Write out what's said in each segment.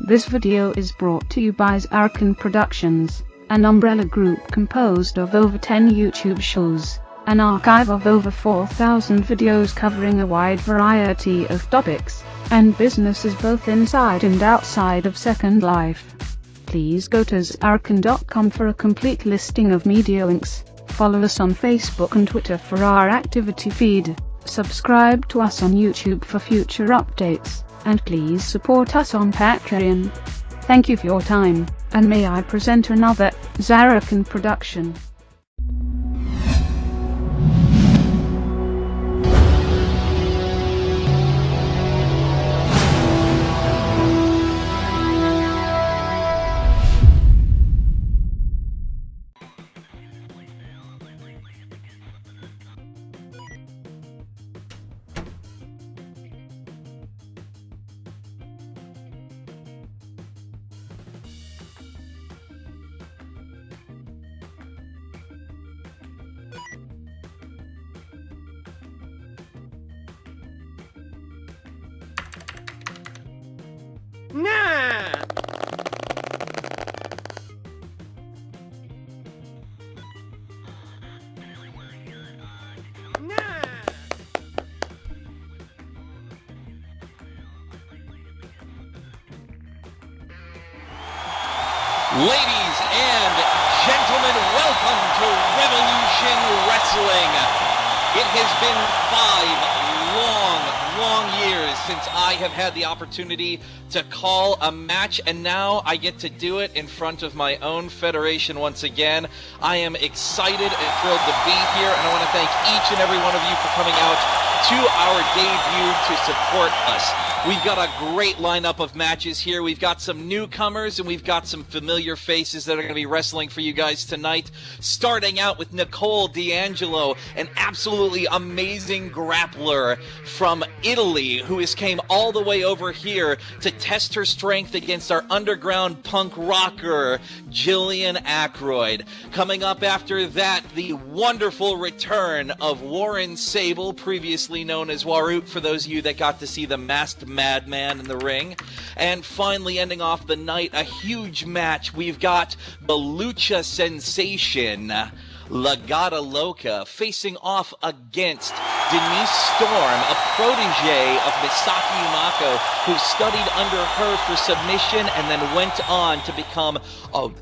This video is brought to you by Zarrakan Productions, an umbrella group composed of over 10 YouTube shows, an archive of over 4,000 videos covering a wide variety of topics, and businesses both inside and outside of Second Life. Please go to zarrakan.com for a complete listing of media links. Follow us on Facebook and Twitter for our activity feed. Subscribe to us on YouTube for future updates, and please support us on Patreon. Thank you for your time, and may I present another Zarrakan production. Nah! Ladies and gentlemen, welcome to Revolution Wrestling. It has been 5 long years since I have had the opportunity to call a match, and now I get to do it in front of my own federation once again. I am excited and thrilled to be here, and I want to thank each and every one of you for coming out to our debut to support us. We've got a great lineup of matches here. We've got some newcomers and we've got some familiar faces that are going to be wrestling for you guys tonight. Starting out with Nicole D'Angelo, an absolutely amazing grappler from Italy who has came all the way over here to test her strength against our underground punk rocker, Jillian Ackroyd. Coming up after that, the wonderful return of Warren Sable, previously known as Warut for those of you that got to see the Masked Madman in the ring. And finally ending off the night, a huge match. We've got the Lucha Sensation, Legata Loca, facing off against Denise Storm, a protege of Misaki Umako, who studied under her for submission and then went on to become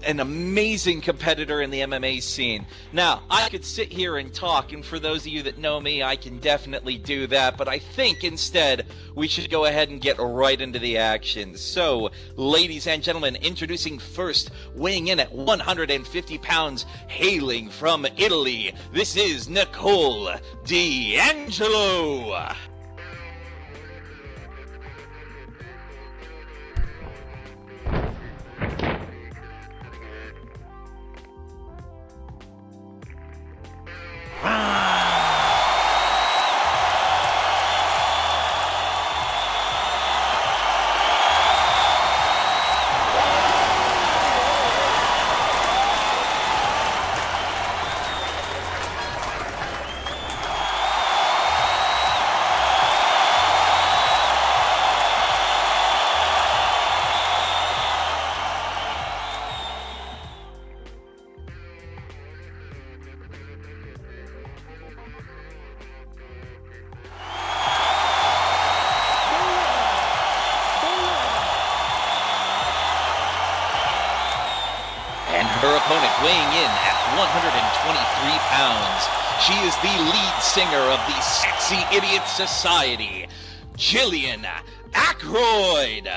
an amazing competitor in the MMA scene. Now, I could sit here and talk, and for those of you that know me, I can definitely do that, but I think instead we should go ahead and get right into the action. So, ladies and gentlemen, introducing first, weighing in at 150 pounds, hailing from Italy, this is Nicole D'Angelo. Her opponent weighing in at 123 pounds. She is the lead singer of the Sexy Idiot Society, Jillian Ackroyd.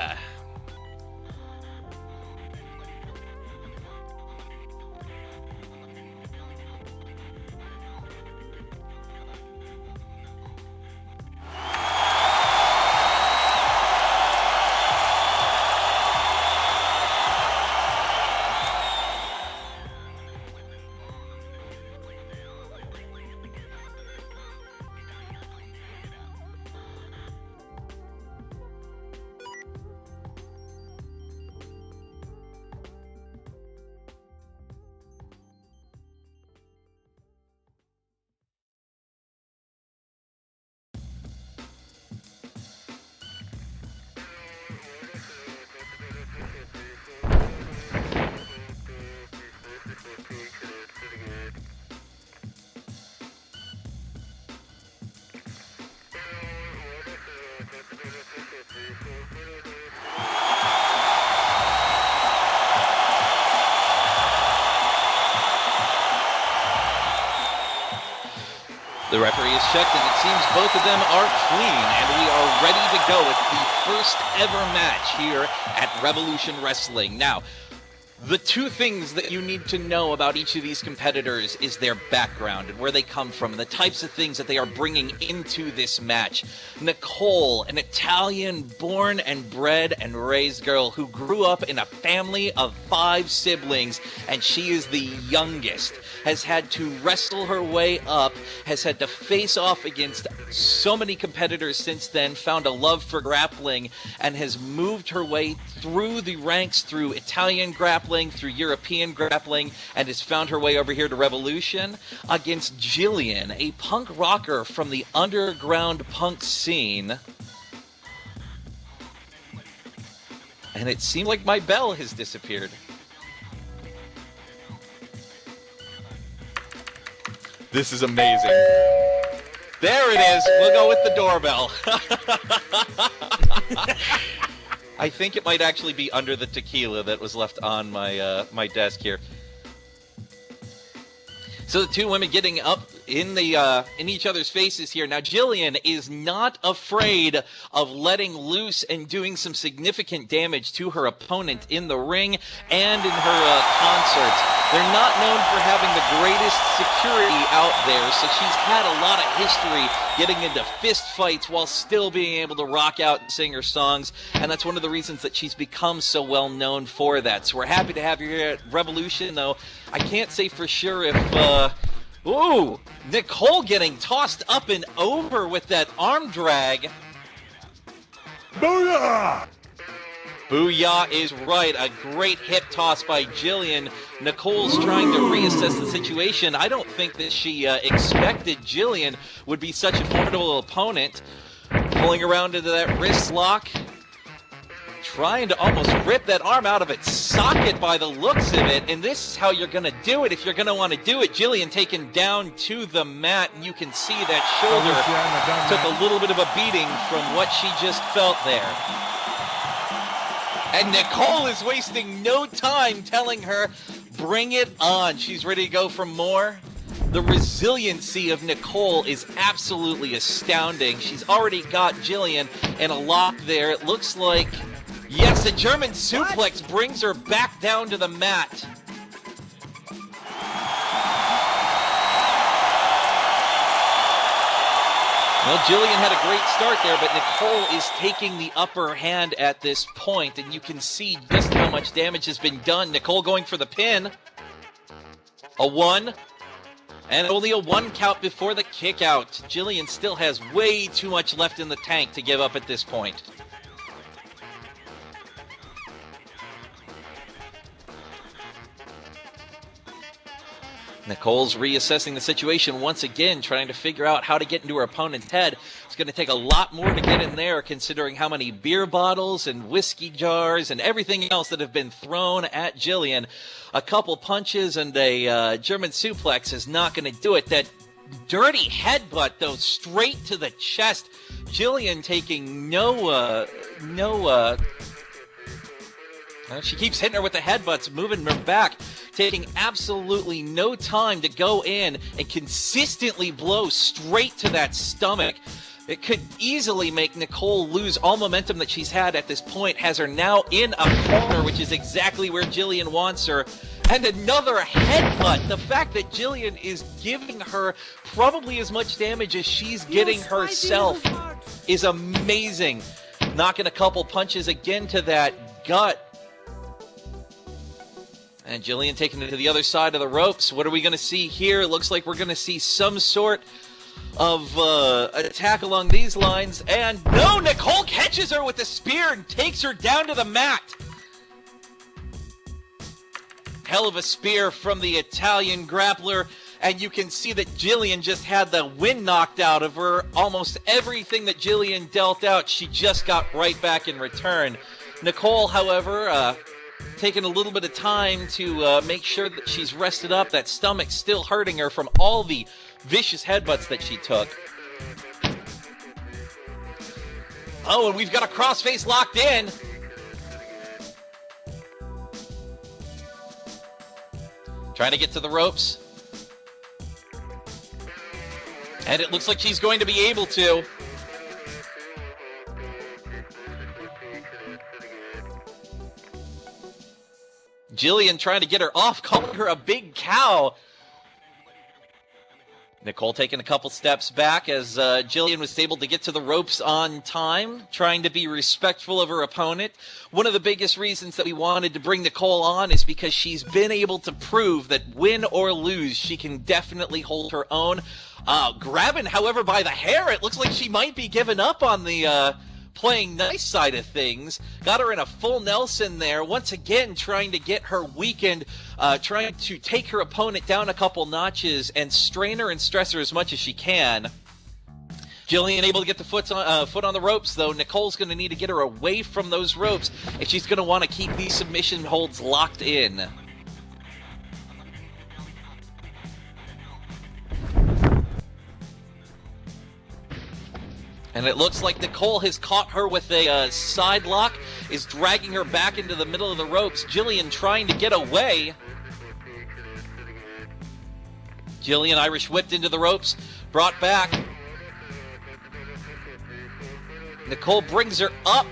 The referee has checked, and it seems both of them are clean, and we are ready to go with the first ever match here at Revolution Wrestling. Now, the two things that you need to know about each of these competitors is their background and where they come from, and the types of things that they are bringing into this match. Nicole, an Italian born and bred and raised girl who grew up in a family of 5 siblings, and she is the youngest, has had to wrestle her way up, has had to face off against so many competitors since then, found a love for grappling, and has moved her way through the ranks, through Italian grappling, through European grappling, and has found her way over here to Revolution against Jillian, a punk rocker from the underground punk scene. And it seemed like my bell has disappeared. This is amazing. There it is. We'll go with the doorbell. I think it might actually be under the tequila that was left on my my desk here. So the two women getting up in each other's faces here. Now, Jillian is not afraid of letting loose and doing some significant damage to her opponent in the ring and in her concerts. They're not known for having the greatest security out there, so she's had a lot of history getting into fist fights while still being able to rock out and sing her songs, and that's one of the reasons that she's become so well known for that. So we're happy to have you here at Revolution, though I can't say for sure if ooh, Nicole getting tossed up and over with that arm drag. Booyah! Booyah is right. A great hip toss by Jillian. Nicole's trying to reassess the situation. I don't think that she expected Jillian would be such a formidable opponent. Pulling around into that wrist lock. Trying to almost rip that arm out of its socket by the looks of it. And this is how you're going to do it if you're going to want to do it. Jillian taken down to the mat. And you can see that shoulder took a little bit of a beating from what she just felt there. And Nicole is wasting no time telling her, bring it on. She's ready to go for more. The resiliency of Nicole is absolutely astounding. She's already got Jillian in a lock there. It looks like, yes, the German suplex brings her back down to the mat. Well, Jillian had a great start there, but Nicole is taking the upper hand at this point, and you can see just how much damage has been done. Nicole going for the pin. A 1. And only a 1 count before the kick out. Jillian still has way too much left in the tank to give up at this point. Nicole's reassessing the situation once again, trying to figure out how to get into her opponent's head. It's going to take a lot more to get in there, considering how many beer bottles and whiskey jars and everything else that have been thrown at Jillian. A couple punches and a German suplex is not going to do it. That dirty headbutt, though, straight to the chest. Jillian taking she keeps hitting her with the headbutts, moving her back, taking absolutely no time to go in and consistently blow straight to that stomach. It could easily make Nicole lose all momentum that she's had at this point, has her now in a corner, which is exactly where Jillian wants her. And another headbutt. The fact that Jillian is giving her probably as much damage as she's getting herself is amazing. Knocking a couple punches again to that gut. And Jillian taking it to the other side of the ropes. What are we going to see here? It looks like we're going to see some sort of attack along these lines. And no, Nicole catches her with the spear and takes her down to the mat. Hell of a spear from the Italian grappler. And you can see that Jillian just had the wind knocked out of her. Almost everything that Jillian dealt out, she just got right back in return. Nicole, however, taking a little bit of time to make sure that she's rested up. That stomach's still hurting her from all the vicious headbutts that she took. Oh, and we've got a crossface locked in. Trying to get to the ropes. And it looks like she's going to be able to. Jillian trying to get her off, calling her a big cow. Nicole taking a couple steps back as Jillian was able to get to the ropes on time, trying to be respectful of her opponent. One of the biggest reasons that we wanted to bring Nicole on is because she's been able to prove that win or lose, she can definitely hold her own. Grabbing, however, by the hair, it looks like she might be giving up on the playing nice side of things. Got her in a full Nelson there, once again trying to get her weakened, trying to take her opponent down a couple notches and strain her and stress her as much as she can. Jillian able to get the foot on the ropes, though. Nicole's going to need to get her away from those ropes if she's going to want to keep these submission holds locked in. And it looks like Nicole has caught her with a side lock, is dragging her back into the middle of the ropes. Jillian trying to get away. Jillian Irish whipped into the ropes, brought back. Nicole brings her up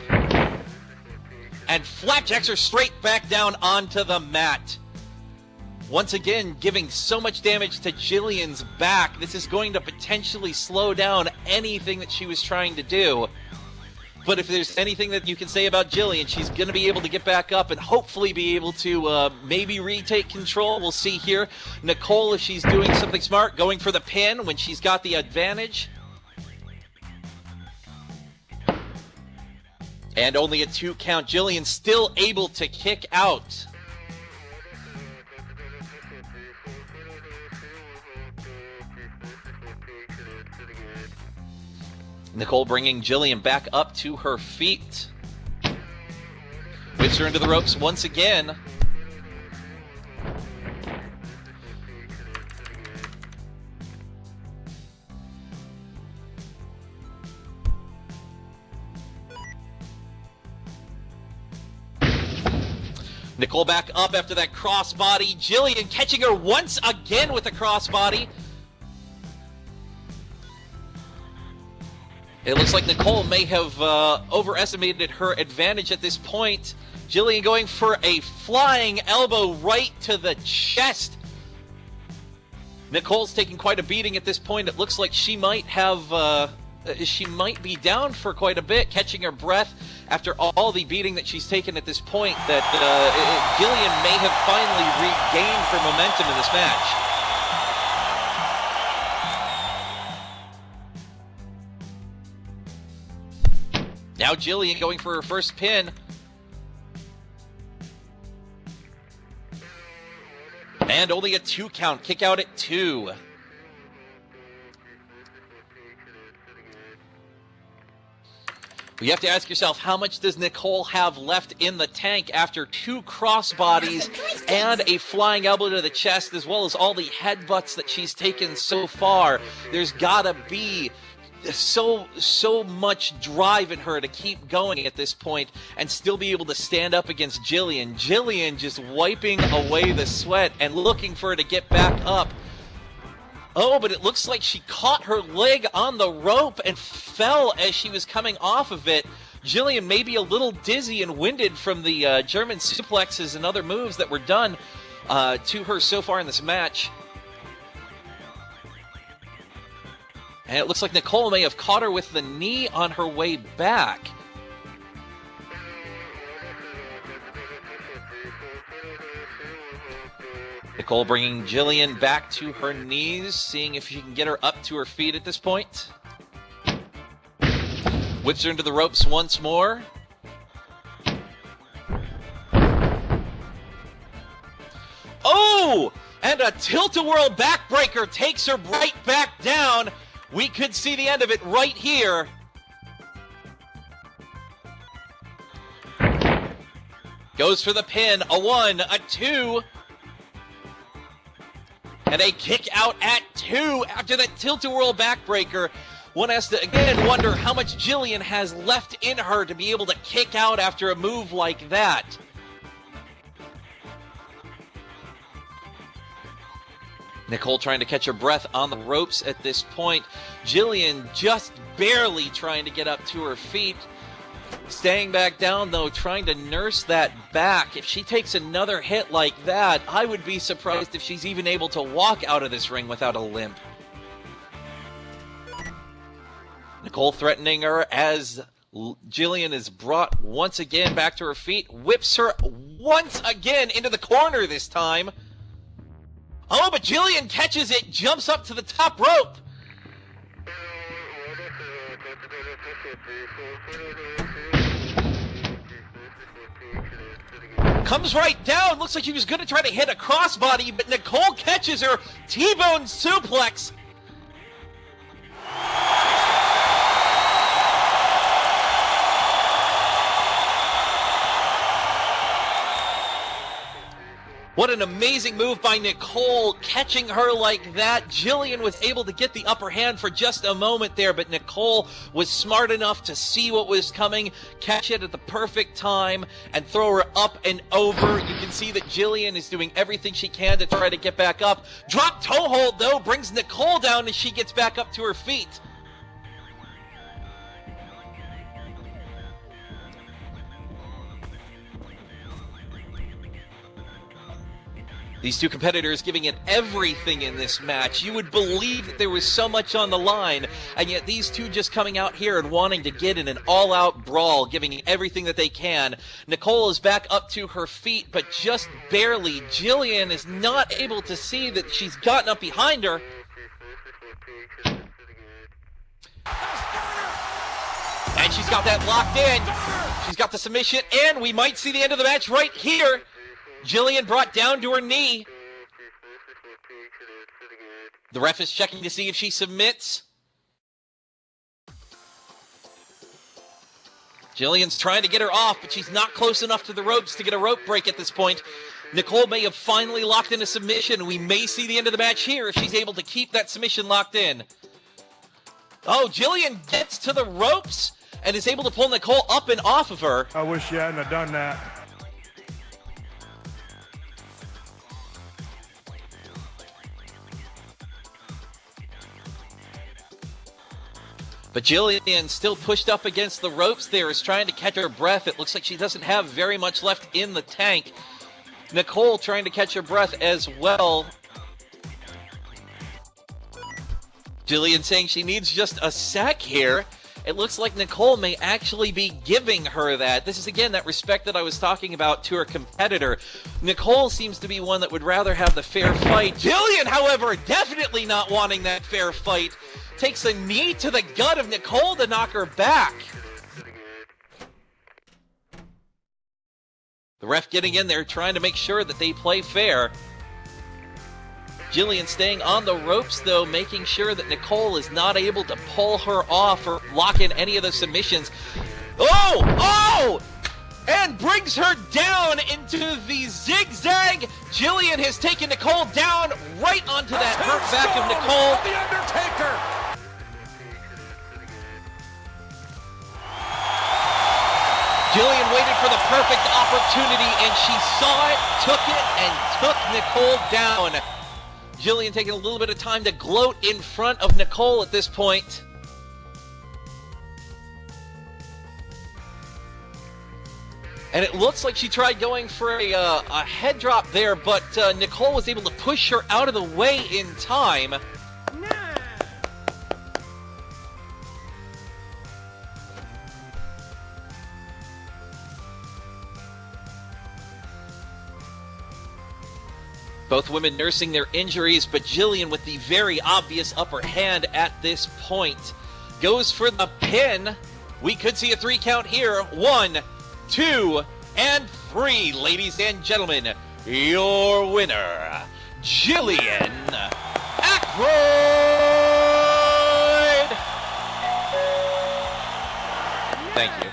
and flapjacks her straight back down onto the mat. Once again, giving so much damage to Jillian's back. This is going to potentially slow down anything that she was trying to do. But if there's anything that you can say about Jillian, she's going to be able to get back up and hopefully be able to maybe retake control. We'll see here. Nicole, if she's doing something smart, going for the pin when she's got the advantage. And only a 2 count. Jillian still able to kick out. Nicole bringing Jillian back up to her feet. Whips her into the ropes once again. Nicole back up after that crossbody. Jillian catching her once again with a crossbody. It looks like Nicole may have overestimated her advantage at this point. Jillian going for a flying elbow right to the chest. Nicole's taking quite a beating at this point. It looks like she might have, she might be down for quite a bit, catching her breath after all the beating that she's taken at this point. That Jillian may have finally regained her momentum in this match. Now Jillian going for her first pin. And only a 2 count. Kick out at 2. You have to ask yourself, how much does Nicole have left in the tank after 2 crossbodies and a flying elbow to the chest, as well as all the headbutts that she's taken so far? There's gotta be so much drive in her to keep going at this point and still be able to stand up against Jillian. Jillian just wiping away the sweat and looking for her to get back up. Oh, but it looks like she caught her leg on the rope and fell as she was coming off of it. Jillian may be a little dizzy and winded from the German suplexes and other moves that were done to her so far in this match. And it looks like Nicole may have caught her with the knee on her way back. Nicole bringing Jillian back to her knees, seeing if she can get her up to her feet at this point. Whips her into the ropes once more. Oh! And a tilt-a-whirl backbreaker takes her right back down. We could see the end of it right here. Goes for the pin. A 1, a 2. And a kick out at 2 after that tilt-a-whirl backbreaker. One has to, again, wonder how much Jillian has left in her to be able to kick out after a move like that. Nicole trying to catch her breath on the ropes at this point. Jillian just barely trying to get up to her feet. Staying back down, though, trying to nurse that back. If she takes another hit like that, I would be surprised if she's even able to walk out of this ring without a limp. Nicole threatening her as Jillian is brought once again back to her feet. Whips her once again into the corner this time. Oh, but Jillian catches it, jumps up to the top rope. Comes right down. Looks like she was going to try to hit a crossbody, but Nicole catches her. T-bone suplex. What an amazing move by Nicole, catching her like that. Jillian was able to get the upper hand for just a moment there, but Nicole was smart enough to see what was coming, catch it at the perfect time, and throw her up and over. You can see that Jillian is doing everything she can to try to get back up. Drop toe hold, though, brings Nicole down as she gets back up to her feet. These two competitors giving it everything in this match. You would believe that there was so much on the line, and yet these two just coming out here and wanting to get in an all-out brawl, giving everything that they can. Nicole is back up to her feet, but just barely. Jillian is not able to see that she's gotten up behind her. And she's got that locked in. She's got the submission, and we might see the end of the match right here. Jillian brought down to her knee. The ref is checking to see if she submits. Jillian's trying to get her off, but she's not close enough to the ropes to get a rope break at this point. Nicole may have finally locked in a submission. We may see the end of the match here if she's able to keep that submission locked in. Oh, Jillian gets to the ropes and is able to pull Nicole up and off of her. I wish you hadn't have done that. But Jillian still pushed up against the ropes there, is trying to catch her breath. It looks like she doesn't have very much left in the tank. Nicole trying to catch her breath as well. Jillian saying she needs just a sec here. It looks like Nicole may actually be giving her that. This is, again, that respect that I was talking about to her competitor. Nicole seems to be one that would rather have the fair fight. Jillian, however, definitely not wanting that fair fight. Takes a knee to the gut of Nicole to knock her back. The ref getting in there, trying to make sure that they play fair. Jillian staying on the ropes, though, making sure that Nicole is not able to pull her off or lock in any of the submissions. Oh! Oh! And brings her down into the zigzag. Jillian has taken Nicole down right onto that hurt back of Nicole. The Undertaker! Jillian waited for the perfect opportunity, and she saw it, took it, and took Nicole down. Jillian taking a little bit of time to gloat in front of Nicole at this point. And it looks like she tried going for a head drop there, but Nicole was able to push her out of the way in time. Both women nursing their injuries, but Jillian with the very obvious upper hand at this point. Goes for the pin. We could see a 3 count here. 1, 2, and 3. Ladies and gentlemen, your winner, Jillian Ackroyd! Thank you.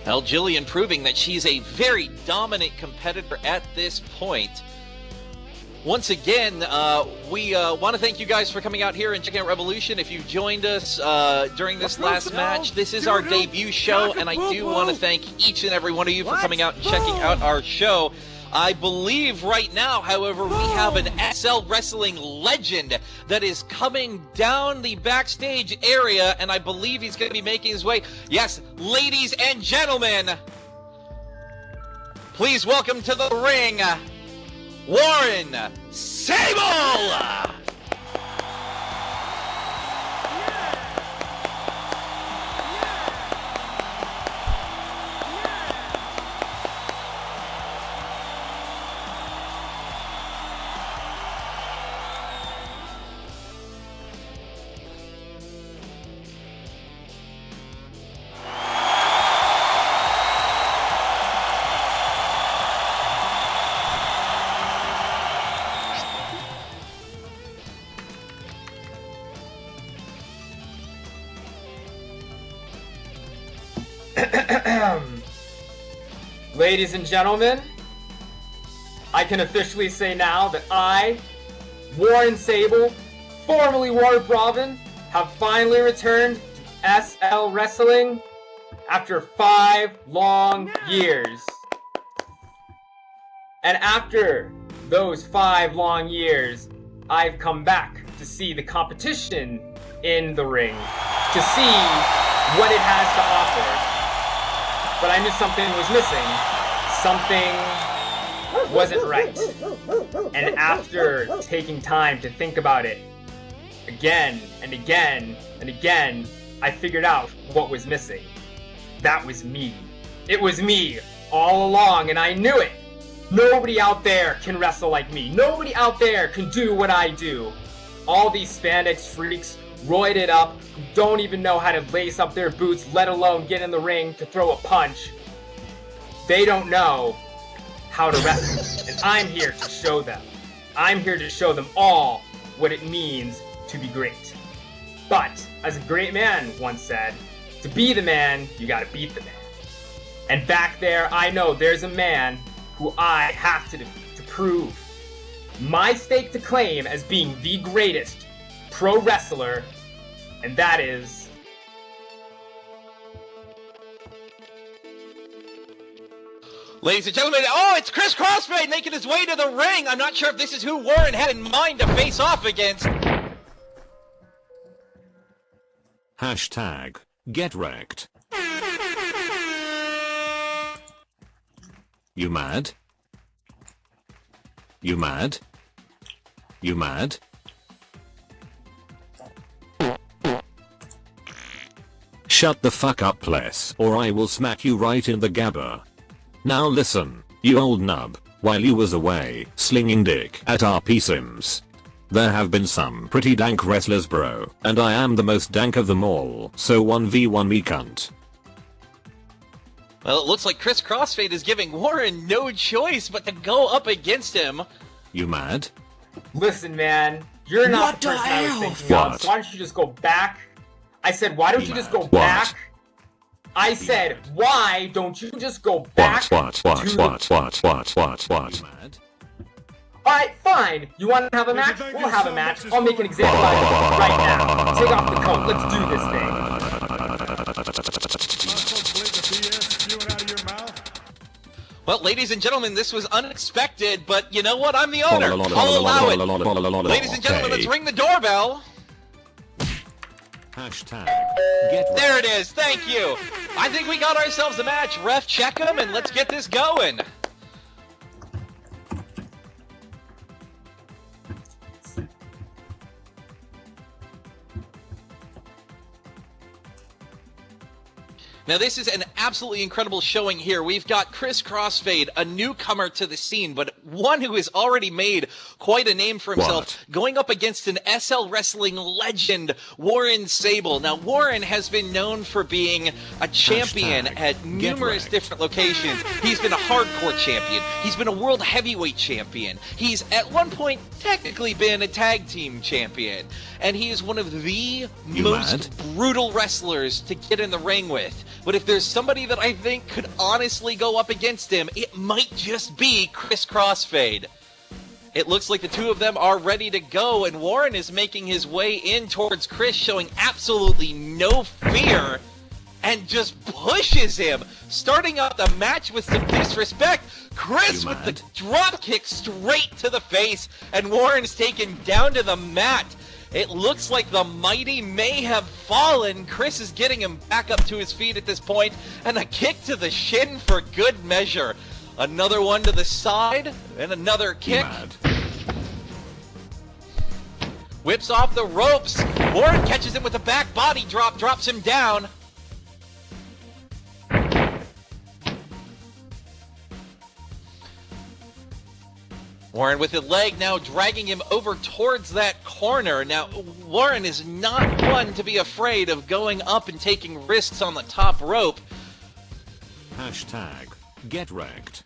Well, Jillian proving that she's a very dominant competitor at this point. Once again, we want to thank you guys for coming out here and checking out Revolution. If you've joined us during this last match, this is our debut show, and I do want to thank each and every one of you for coming out and checking out our show. I believe right now, however, we have an SL Wrestling legend that is coming down the backstage area, and I believe he's going to be making his way. Yes, ladies and gentlemen, please welcome to the ring, Warren Sable! Ladies and gentlemen, I can officially say now that I, Warren Sable, formerly Warren Brovin, have finally returned to SL Wrestling after 5 long years. And after those 5 long years, I've come back to see the competition in the ring, to see what it has to offer. But I knew something was missing. Something wasn't right. And after taking time to think about it again and again and again, I figured out what was missing. That was me. It was me all along, and I knew it. Nobody out there can wrestle like me. Nobody out there can do what I do. All these spandex freaks, roided up, who don't even know how to lace up their boots, let alone get in the ring to throw a punch. They don't know how to wrestle, and I'm here to show them. I'm here to show them all what it means to be great. But, as a great man once said, to be the man, you gotta beat the man. And back there, I know there's a man who I have to defeat to prove my stake to claim as being the greatest pro wrestler, and that is... Ladies and gentlemen, oh, it's Chris Crossfade making his way to the ring. I'm not sure if this is who Warren had in mind to face off against. Hashtag get wrecked. You mad? You mad? You mad? Shut the fuck up, Les, or I will smack you right in the gabber. Now listen, you old nub, while you was away, slinging dick at RP Sims. There have been some pretty dank wrestlers bro, and I am the most dank of them all, so 1v1 me cunt. Well, it looks like Chris Crossfade is giving Warren no choice but to go up against him. You mad? Listen, man, you're not the person I was thinking of, so why don't you just go back? I said, why don't you just go back? I said, why don't you just go back What? Alright, fine. You want to have a match? We'll have a match. I'll make an example out of it right now. Take off the coat. Let's do this thing. Well, ladies and gentlemen, this was unexpected, but you know what? I'm the owner. I'll allow it. Ladies and gentlemen, let's ring the doorbell. Hashtag get wrecked. There it is. Thank you. I think we got ourselves a match. Ref, check him, and let's get this going. Now this is an absolutely incredible showing here. We've got Chris Crossfade, a newcomer to the scene, but one who has already made quite a name for himself, going up against an SL Wrestling legend, Warren Sable. Now Warren has been known for being a champion at numerous different locations. He's been a hardcore champion. He's been a world heavyweight champion. He's at one point technically been a tag team champion. And he is one of the most brutal wrestlers to get in the ring with. But if there's somebody that I think could honestly go up against him, it might just be Chris Crossfade. It looks like the two of them are ready to go, and Warren is making his way in towards Chris, showing absolutely no fear, and just pushes him, starting out the match with some disrespect. Chris with the drop kick straight to the face, and Warren's taken down to the mat. It looks like the mighty may have fallen. Chris is getting him back up to his feet at this point, and a kick to the shin for good measure. Another one to the side, and another kick. Whips off the ropes. Warren catches him with a back body drop, drops him down. Warren with his leg now dragging him over towards that corner. Now, Warren is not one to be afraid of going up and taking risks on the top rope. Hashtag get wrecked.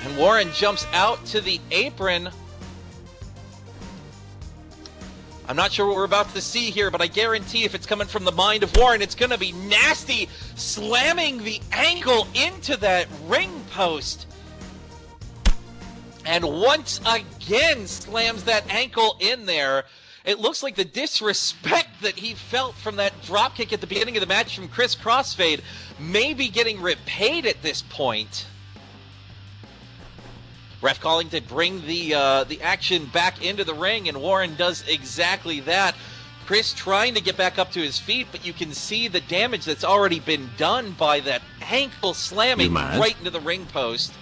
And Warren jumps out to the apron. I'm not sure what we're about to see here, but I guarantee if it's coming from the mind of Warren, it's going to be nasty, slamming the ankle into that ring post. And once again slams that ankle in there. It looks like the disrespect that he felt from that dropkick at the beginning of the match from Chris Crossfade may be getting repaid at this point. Ref calling to bring the action back into the ring, and Warren does exactly that. Chris trying to get back up to his feet, but you can see the damage that's already been done by that ankle slamming right into the ring post.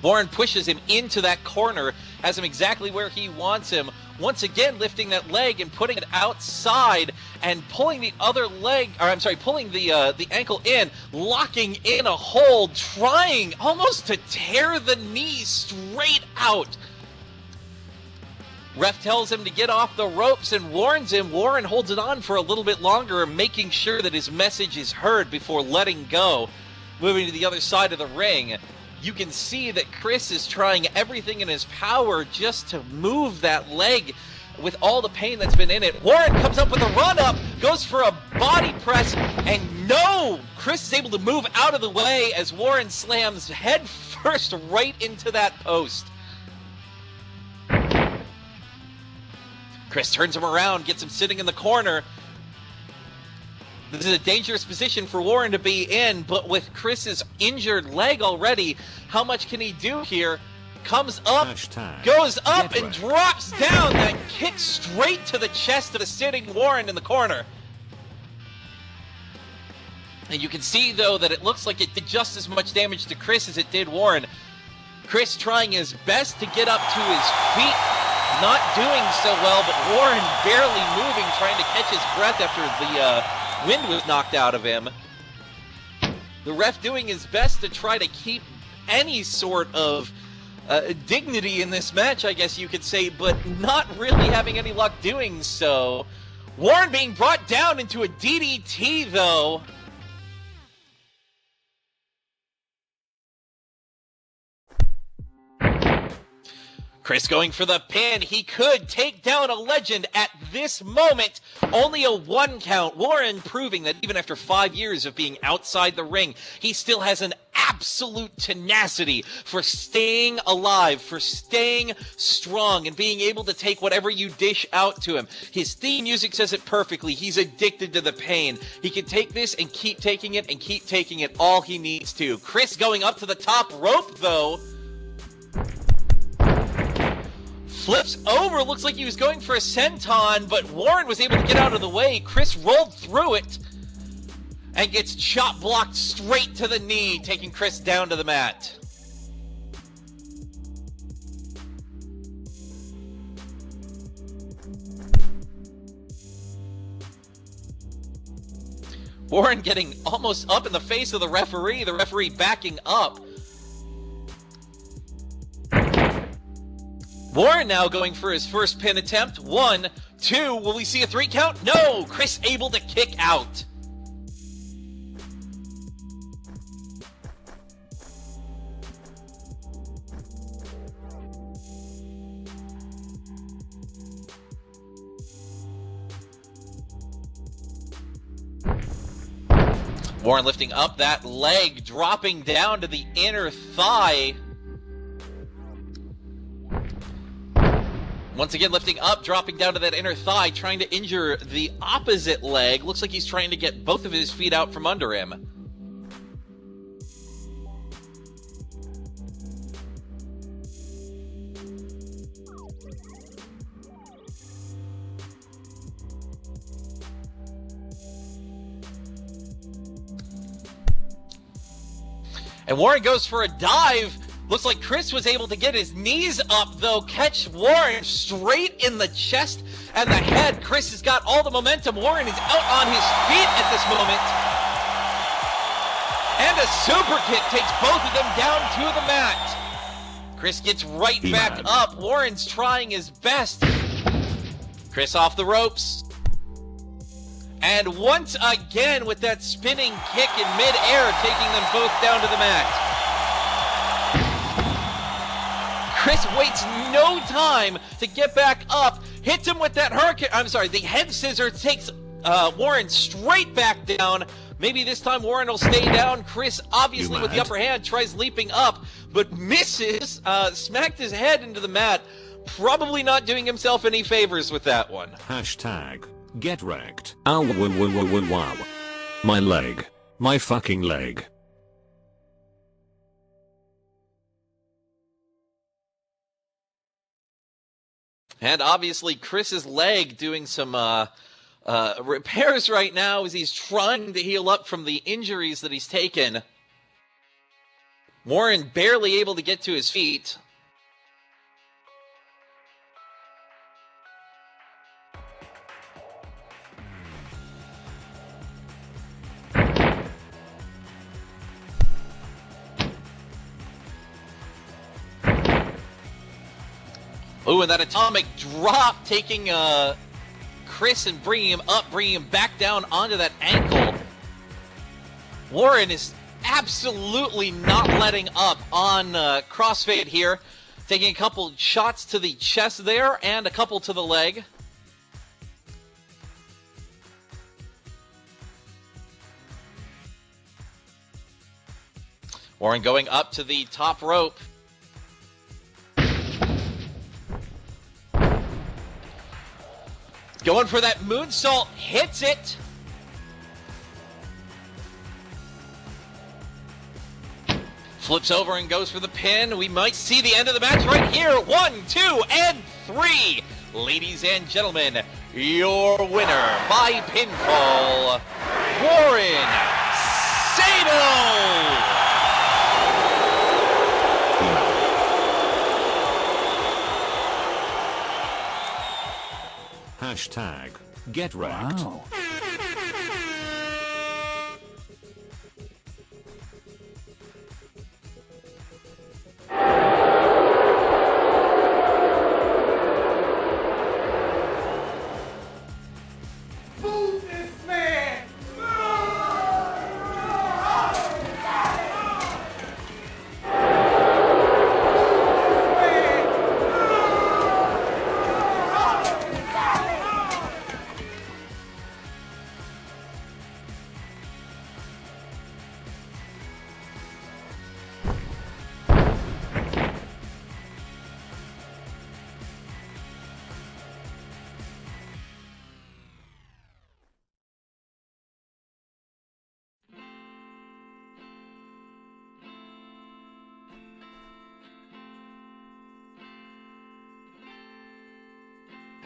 Warren pushes him into that corner, has him exactly where he wants him. Once again, lifting that leg and putting it outside and pulling the other leg, or I'm sorry, pulling the ankle in, locking in a hold, trying almost to tear the knee straight out. Ref tells him to get off the ropes and warns him. Warren holds it on for a little bit longer, making sure that his message is heard before letting go. Moving to the other side of the ring. You can see that Chris is trying everything in his power just to move that leg with all the pain that's been in it. Warren comes up with a run-up, goes for a body press, and no! Chris is able to move out of the way as Warren slams head first right into that post. Chris turns him around, gets him sitting in the corner. This is a dangerous position for Warren to be in, but with Chris's injured leg already, how much can he do here? Comes up, goes up, and drops down. That kick straight to the chest of the sitting Warren in the corner. And you can see, though, that it looks like it did just as much damage to Chris as it did Warren. Chris trying his best to get up to his feet, not doing so well, but Warren barely moving, trying to catch his breath after the wind was knocked out of him. The ref doing his best to try to keep any sort of dignity in this match, I guess you could say, but not really having any luck doing so. Warren being brought down into a DDT, though. Chris going for the pin. He could take down a legend at this moment. Only a 1 count. Warren proving that even after 5 years of being outside the ring, he still has an absolute tenacity for staying alive, for staying strong, and being able to take whatever you dish out to him. His theme music says it perfectly. He's addicted to the pain. He can take this and keep taking it and keep taking it all he needs to. Chris going up to the top rope, though. Flips over, looks like he was going for a senton, but Warren was able to get out of the way. Chris rolled through it and gets chop blocked straight to the knee, taking Chris down to the mat. Warren getting almost up in the face of the referee backing up. Warren now going for his first pin attempt. 1, 2, will we see a 3 count? No! Chris able to kick out. Warren lifting up that leg, dropping down to the inner thigh. Once again, lifting up, dropping down to that inner thigh, trying to injure the opposite leg. Looks like he's trying to get both of his feet out from under him. And Warren goes for a dive. Looks like Chris was able to get his knees up, though. Catch Warren straight in the chest and the head. Chris has got all the momentum. Warren is out on his feet at this moment. And a super kick takes both of them down to the mat. Chris gets right back up. Warren's trying his best. Chris off the ropes. And once again with that spinning kick in midair, taking them both down to the mat. Chris waits no time to get back up, hits him with that the head scissor, takes Warren straight back down. Maybe this time Warren will stay down. Chris, obviously with the upper hand, tries leaping up, but misses, smacked his head into the mat. Probably not doing himself any favors with that one. Hashtag get wrecked. Ow, wow. My leg. My fucking leg. And obviously Chris's leg doing some repairs right now as he's trying to heal up from the injuries that he's taken. Warren barely able to get to his feet. Ooh, and that atomic drop taking Chris and bringing him up, bringing him back down onto that ankle. Warren is absolutely not letting up on crossfade here. Taking a couple shots to the chest there and a couple to the leg. Warren going up to the top rope. Going for that moonsault, hits it. Flips over and goes for the pin. We might see the end of the match right here. 1, 2, and 3. Ladies and gentlemen, your winner by pinfall, Warren Sato. Hashtag get wrecked. Wow.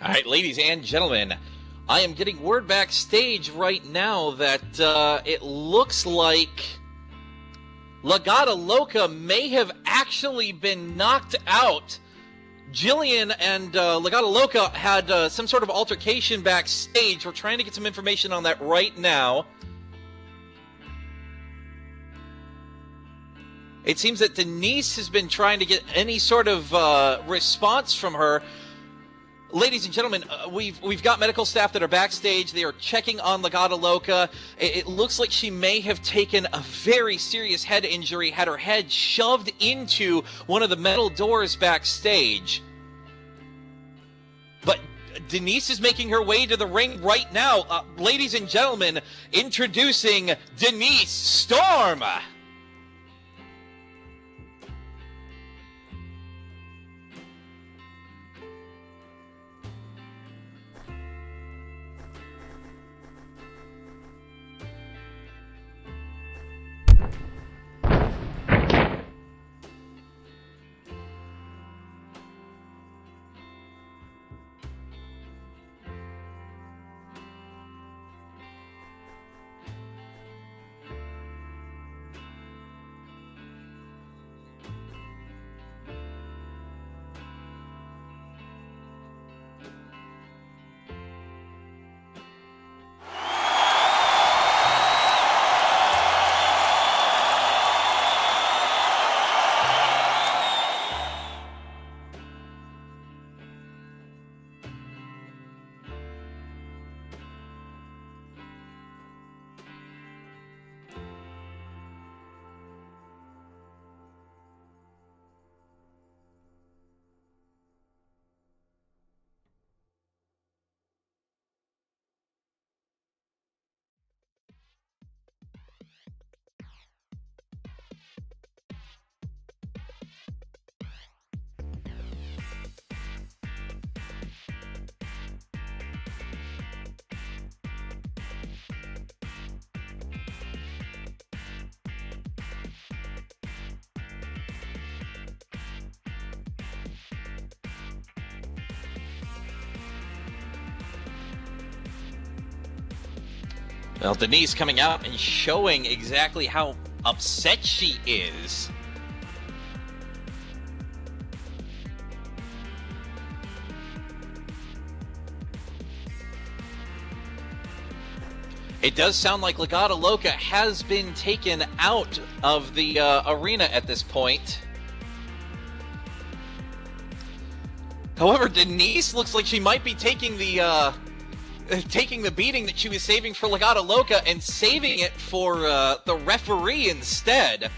All right, ladies and gentlemen, I am getting word backstage right now that it looks like Legata Loca may have actually been knocked out. Jillian and Legata Loca had some sort of altercation backstage. We're trying to get some information on that right now. It seems that Denise has been trying to get any sort of response from her. Ladies and gentlemen, we've got medical staff that are backstage. They are checking on Legata Loca. It looks like she may have taken a very serious head injury, had her head shoved into one of the metal doors backstage. But Denise is making her way to the ring right now. Ladies and gentlemen, introducing Denise Storm. Well, Denise coming out and showing exactly how upset she is. It does sound like Legata Loca has been taken out of the arena at this point. However, Denise looks like she might be taking the beating that she was saving for Legata Loca and saving it for the referee instead.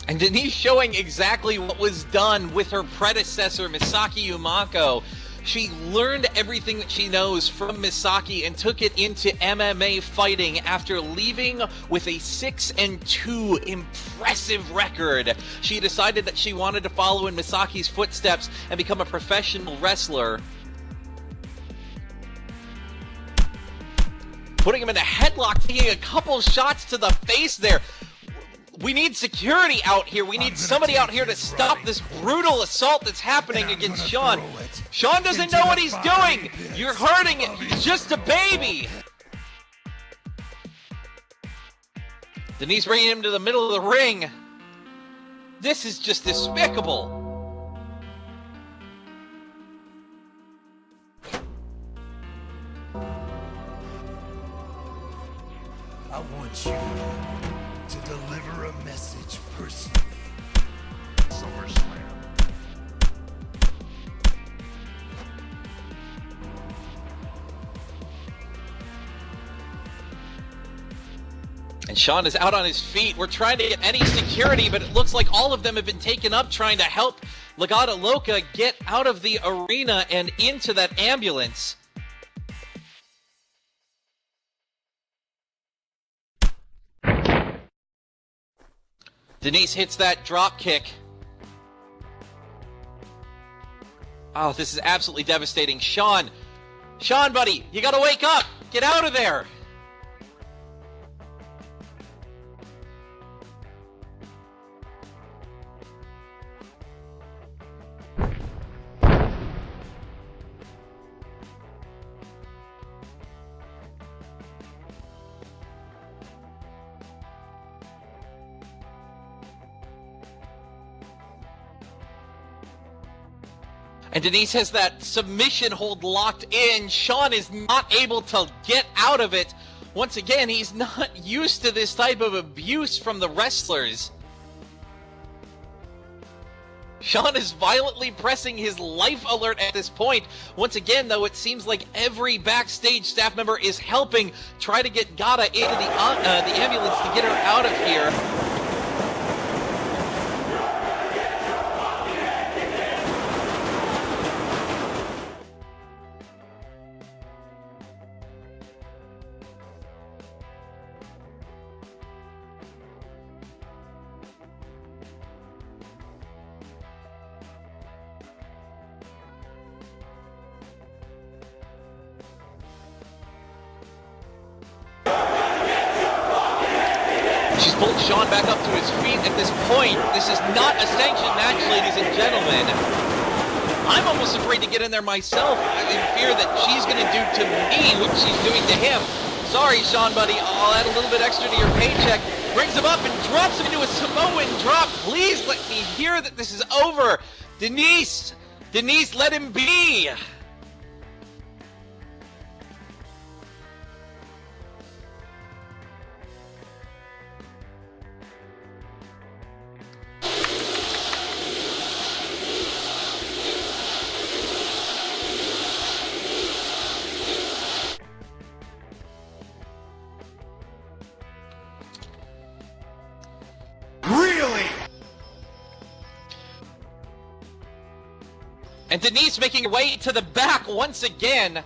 And Denise showing exactly what was done with her predecessor, Misaki Umako. She learned everything that she knows from Misaki and took it into MMA fighting after leaving with a 6-2 impressive record. She decided that she wanted to follow in Misaki's footsteps and become a professional wrestler. Putting him in a headlock, taking a couple shots to the face there. We need security out here. We need somebody out here to stop this brutal assault that's happening against Sean. Sean doesn't know what he's doing. You're hurting it. He's just a baby. Denise bringing him to the middle of the ring. This is just despicable. I want you to deliver a message personally. SummerSlam. And Sean is out on his feet. We're trying to get any security, but it looks like all of them have been taken up trying to help Legata Loca get out of the arena and into that ambulance. Denise hits that drop kick. Oh, this is absolutely devastating. Sean, buddy, you gotta wake up. Get out of there. And Denise has that submission hold locked in. Sean is not able to get out of it. Once again, he's not used to this type of abuse from the wrestlers. Sean is violently pressing his life alert at this point. Once again, though, it seems like every backstage staff member is helping try to get Gata into the ambulance to get her out of here. She's pulled Sean back up to his feet at this point. This is not a sanctioned match, ladies and gentlemen. I'm almost afraid to get in there myself in fear that she's going to do to me what she's doing to him. Sorry, Sean, buddy. I'll add a little bit extra to your paycheck. Brings him up and drops him into a Samoan drop. Please let me hear that this is over. Denise, let him be. Really? And Denise making her way to the back once again.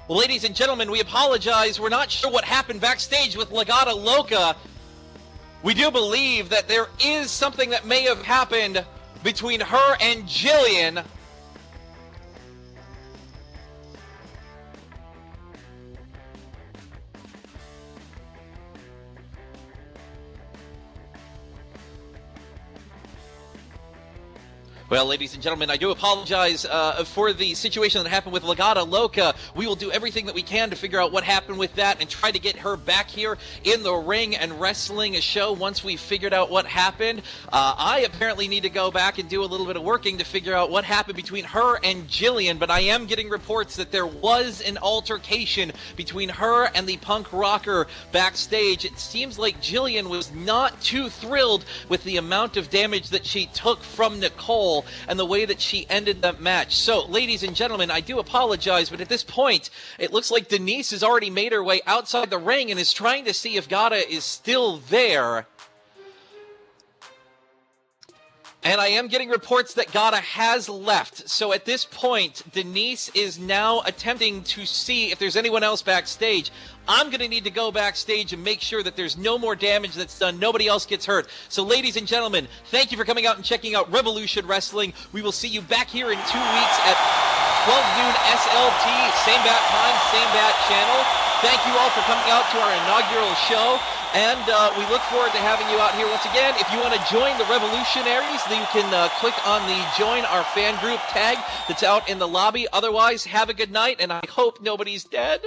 Well, ladies and gentlemen, we apologize. We're not sure what happened backstage with Legata Loca. We do believe that there is something that may have happened between her and Jillian. Well, ladies and gentlemen, I do apologize for the situation that happened with Legata Loca. We will do everything that we can to figure out what happened with that and try to get her back here in the ring and wrestling a show once we've figured out what happened. I apparently need to go back and do a little bit of working to figure out what happened between her and Jillian, but I am getting reports that there was an altercation between her and the punk rocker backstage. It seems like Jillian was not too thrilled with the amount of damage that she took from Nicole and the way that she ended that match. So, ladies and gentlemen, I do apologize, but at this point, it looks like Denise has already made her way outside the ring and is trying to see if Gata is still there. And I am getting reports that Gata has left. So at this point, Denise is now attempting to see if there's anyone else backstage. I'm going to need to go backstage and make sure that there's no more damage that's done. Nobody else gets hurt. So ladies and gentlemen, thank you for coming out and checking out Revolution Wrestling. We will see you back here in 2 weeks at 12 noon SLT. Same bat time, same bat channel. Thank you all for coming out to our inaugural show. And we look forward to having you out here once again. If you want to join the Revolutionaries, then you can click on the Join Our Fan Group tag that's out in the lobby. Otherwise, have a good night, and I hope nobody's dead.